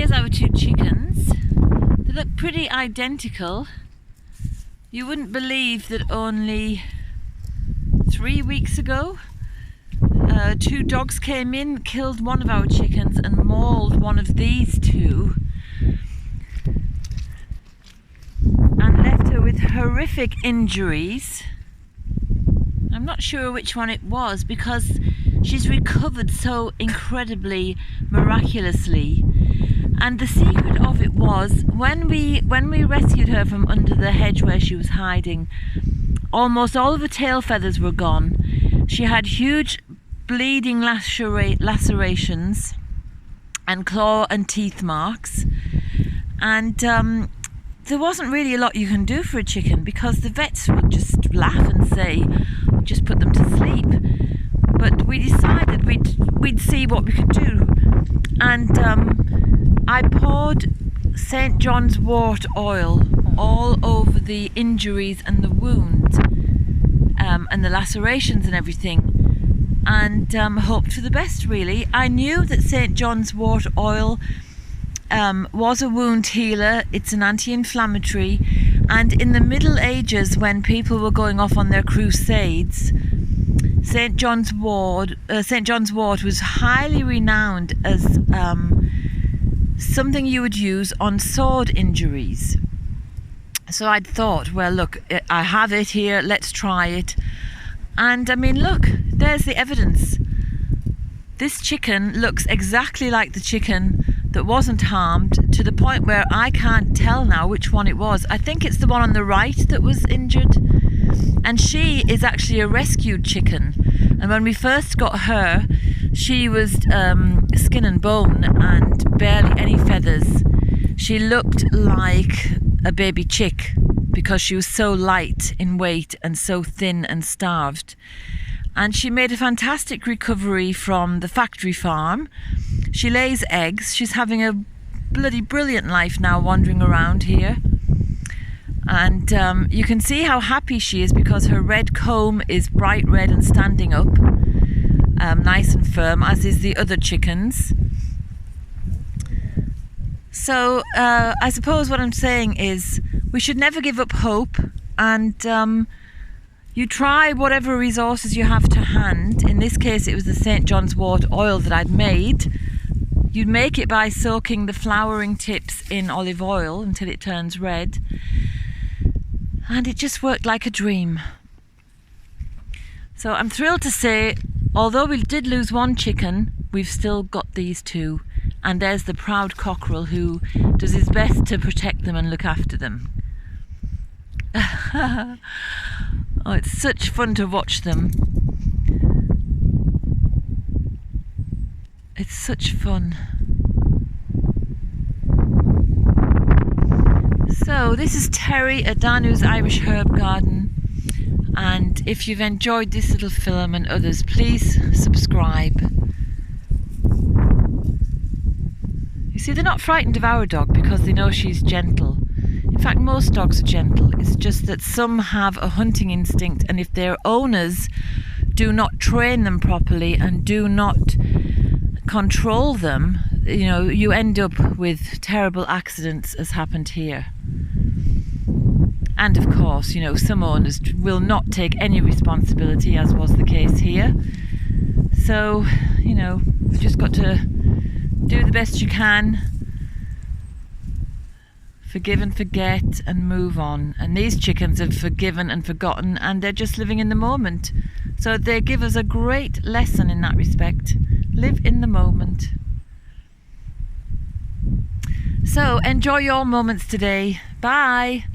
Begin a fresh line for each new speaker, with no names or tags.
here's our two chickens. They look pretty identical. You wouldn't believe that only 3 weeks ago, two dogs came in, killed one of our chickens and mauled one of these two, and left her with horrific injuries. I'm not sure which one it was because she's recovered so incredibly miraculously. And the secret of it was, when we rescued her from under the hedge where she was hiding, almost all of her tail feathers were gone. She had huge bleeding lacerations and claw and teeth marks, and there wasn't really a lot you can do for a chicken because the vets would just laugh and say, just put them to sleep. But we decided we'd see what we could do, and I poured St. John's wort oil all over the injuries and the wound, and the lacerations and everything, and hoped for the best, really. I knew that St. John's wort oil was a wound healer. It's an anti-inflammatory, and in the Middle Ages, when people were going off on their crusades, St. John's wort was highly renowned as something you would use on sword injuries. So I'd thought, well, look, I have it here, let's try it. And I mean, look, there's the evidence. This chicken looks exactly like the chicken that wasn't harmed, to the point where I can't tell now which one it was. I think it's the one on the right that was injured. And she is actually a rescued chicken. And when we first got her, she was skin and bone and barely any feathers. She looked like a baby chick because she was so light in weight and so thin and starved. And she made a fantastic recovery from the factory farm. She lays eggs. She's having a bloody brilliant life now, wandering around here. And you can see how happy she is because her red comb is bright red and standing up, nice and firm, as is the other chickens. So I suppose what I'm saying is we should never give up hope, and you try whatever resources you have to hand. In this case it was the St. John's wort oil that I'd made. You'd make it by soaking the flowering tips in olive oil until it turns red. And it just worked like a dream. So I'm thrilled to say, although we did lose one chicken, we've still got these two. And there's the proud cockerel who does his best to protect them and look after them. Oh, it's such fun to watch them. It's such fun. So this is Terry at Danu's Irish Herb Garden, and if you've enjoyed this little film and others, please subscribe. You see, they're not frightened of our dog because they know she's gentle. In fact, most dogs are gentle. It's just that some have a hunting instinct, and if their owners do not train them properly and do not control them, you know, you end up with terrible accidents, as happened here. And of course, you know, some owners will not take any responsibility, as was the case here. So, you know, you've just got to do the best you can, forgive and forget and move on. And these chickens have forgiven and forgotten, and they're just living in the moment. So they give us a great lesson in that respect. Live in the moment. So enjoy your moments today. Bye.